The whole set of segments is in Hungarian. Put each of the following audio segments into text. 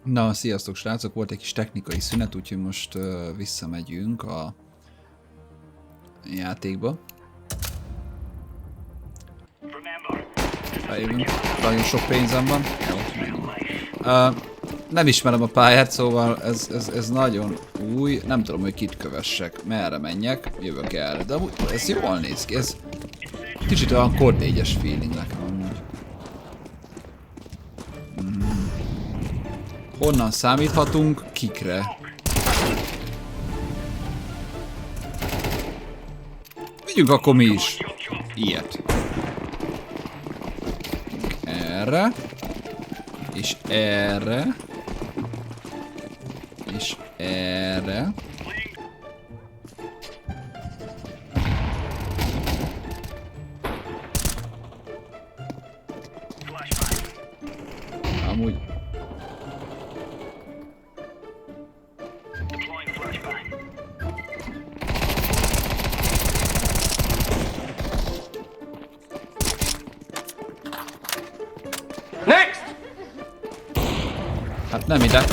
Na, sziasztok srácok, volt egy kis technikai szünet, úgyhogy most visszamegyünk a játékba. Eljövünk. Nagyon sok pénzem van. Nem ismerem a pályát, szóval ez nagyon új. Nem tudom, hogy kit kövessek, merre menjek, jövök erre. De ez jól néz ki, ez kicsit olyan Code 4-es feeling nekem amúgy. Honnan számíthatunk, kikre? Vigyünk akkor mi is ilyet. Erre. És erre. És erre. Amúgy... Next! Hát nem ide.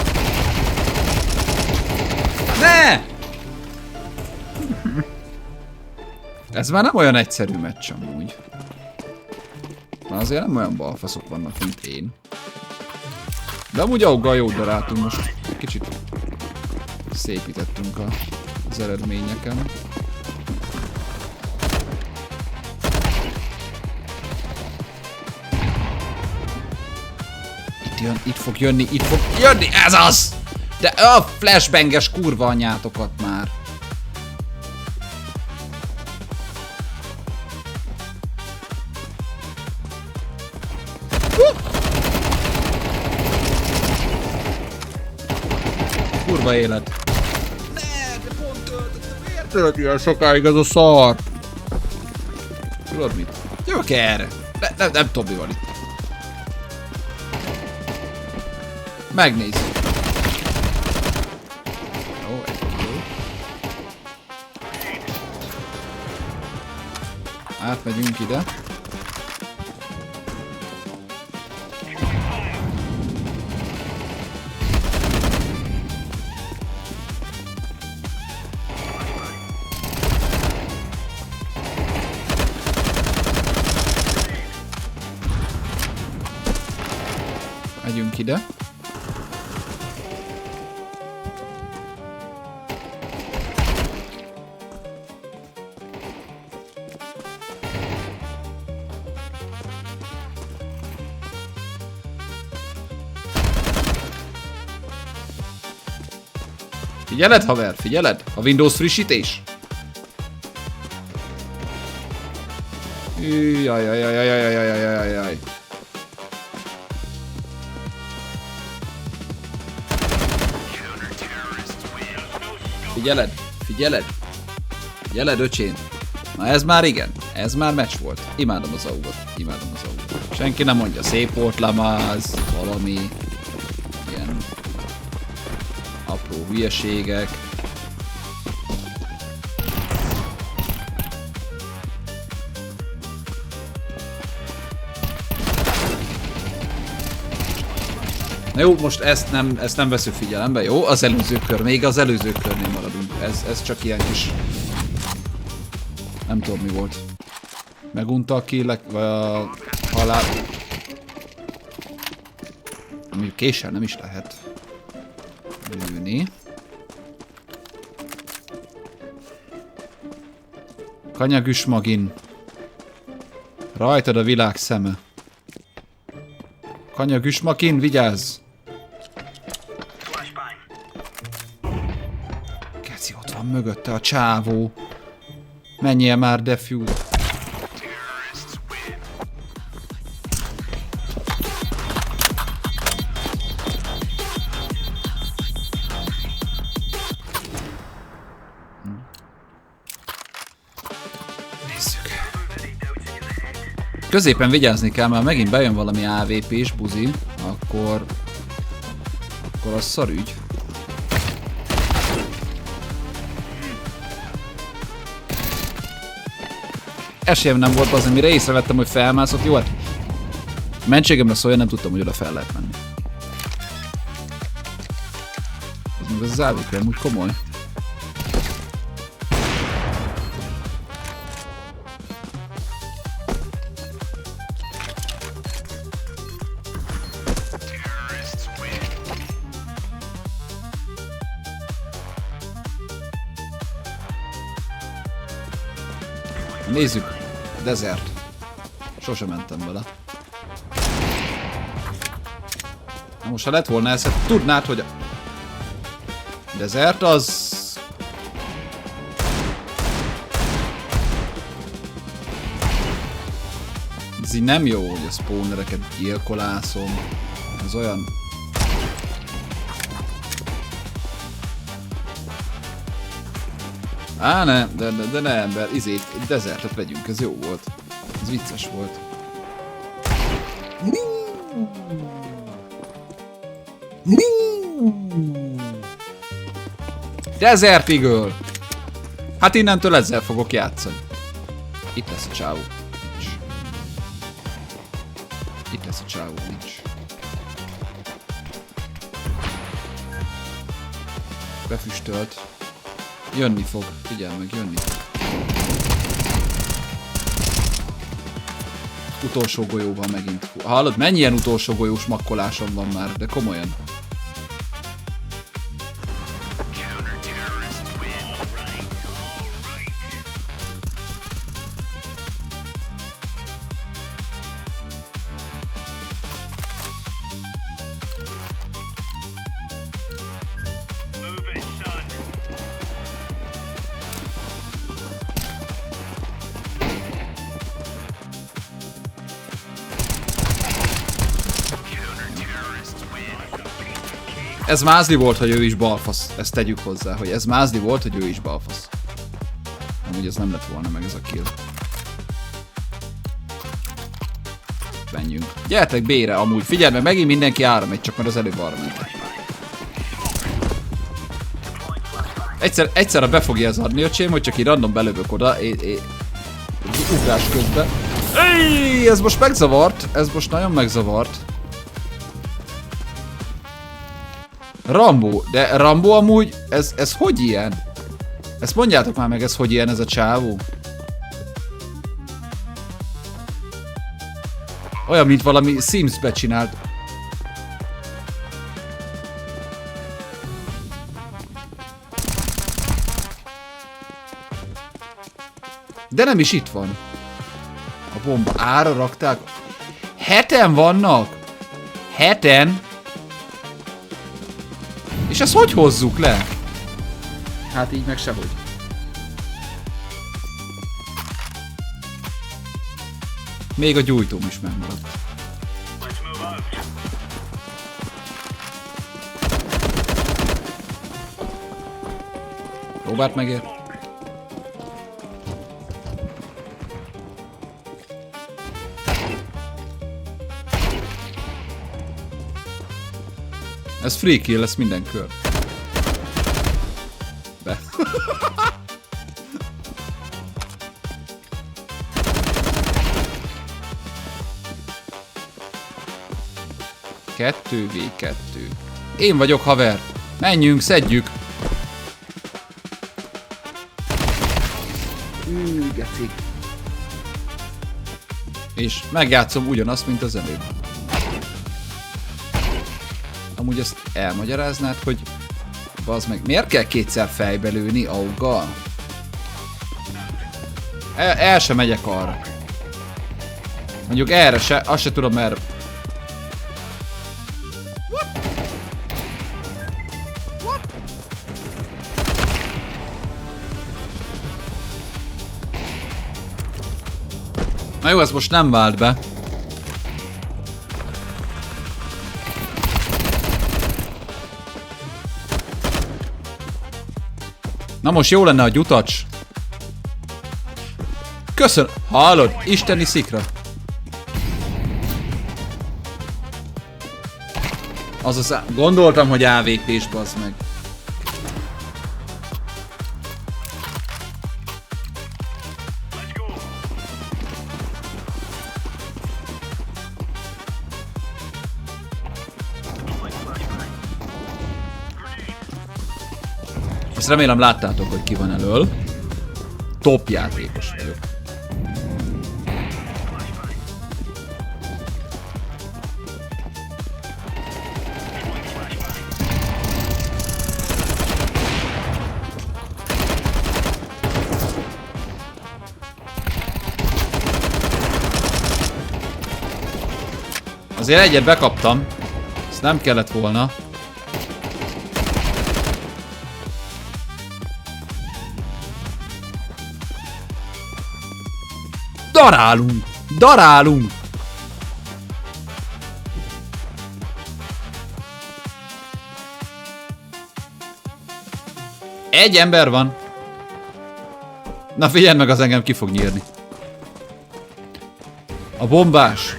Ne! Ez már nem olyan egyszerű meccs amúgy. Már azért nem olyan balfaszok vannak, mint én. De amúgy auggal jót daráltunk most. Kicsit szépítettünk az eredményeken. Itt fog jönni, ez az! De a flashbanges kurva anyátokat már. Kurva élet. Ne, de pont töltöttem, miért tölt ilyen sokáig ez a szar? Tudod mit? Jövök erre. Nem tudom mi van itt. Megnézzük. Jó, egy kiló. Átmegyünk ide. Megyünk ide. Figyeled, haver? Figyeled? A Windows frissítés? Jaj. Figyeled? Figyeled, öcsém? Na ez már igen. Ez már meccs volt. Imádom az augot. Senki nem mondja, szép volt Lamáz, valami ilyen apró hülyeségek. Na jó, most ezt nem veszük figyelembe, jó? Az előző kör, még az előző körnél maradunk. Ez csak ilyen kis... Nem tudom mi volt. Megunta a killek, vagy a halál... Ami késsel nem is lehet lőni. Kanyagüs magin. Rajtad a világ szeme. Kanyagüs magin, vigyázz! Keci, ott van mögötte a csávó. Menjél már, defuse. Középen vigyázni kell, mert megint bejön valami AVP-s buzi, akkor az szarügy. Esélyem nem volt az, amire észrevettem, hogy felmászott. Jó, hát mentségemre szólja, nem tudtam, hogy oda fel lehet menni. ez az AWP amúgy komoly. Nézzük, Desert. Sose mentem vele. Na most ha lett volna ez, hát tudnád, hogy a Desert az... Ez így nem jó, hogy a spawnereket gyilkolászom. Ez olyan... Á, ne, de nem, mert Desertet vegyünk, ez jó volt. Ez vicces volt. Desert Eagle! Hát innentől ezzel fogok játszani. Itt lesz a csávó. Nincs. Itt lesz a csávó, nincs. Befüstölt. Jönni fog. Figyelj meg, jönni fog. Utolsó golyóban megint. Hallod, mennyi ilyen utolsó golyós makkolásom van már, de komolyan. Ez mázli volt, hogy ő is balfasz. Ezt tegyük hozzá, hogy ez mázli volt, hogy ő is balfasz. Amúgy ez nem lett volna meg ez a kill. Menjünk. Gyertek B-re amúgy. Figyelj meg, megint mindenki ára megy, csak mert az előbb arra ment. Egyszerre be fogja ez adni, öcsém, hogy csak így random belövök oda. Ugrás közben. Ez most megzavart. Ez most nagyon megzavart. Rambo, de Rambo amúgy, ez hogy ilyen? Ezt mondjátok már meg, ez hogy ilyen ez a csávó? Olyan, mint valami Sims-be csinált. De nem is itt van. A bomba ára rakták. 7-en vannak? 7-en? És ezt hogy hozzuk le? Hát így meg sehogy. Még a gyújtóm is megmaradt. Próbált megér. Ez free kill lesz minden kör. Be. Kettő v2. Én vagyok, haver. Menjünk, szedjük. Geci. És megjátszom ugyanazt, mint az előbb. Amúgy ezt elmagyaráznád, hogy bazd meg, miért kell kétszer fejbe lőni auggal? El sem megyek arra. Mondjuk erre se, azt se tudom, mert... Na jó, ez most nem vált be. Na most jó lenne a gyutacs. Köszönöm. Hallod? Isteni szikra. Azaz, gondoltam, hogy AWP-s, bazd meg. Azt remélem láttátok, hogy ki van elől. Top játékos vagyok. Azért egyet bekaptam. Ezt nem kellett volna. Darálunk! Darálunk! Egy ember van. Na figyelj meg, az engem ki fog nyírni. A bombás.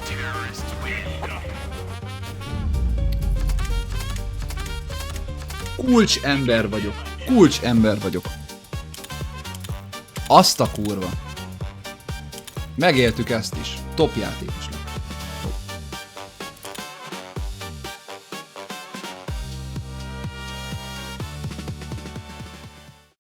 Kulcs ember vagyok. Kulcs ember vagyok. Azt a kurva. Megéltük ezt is. Top játékos.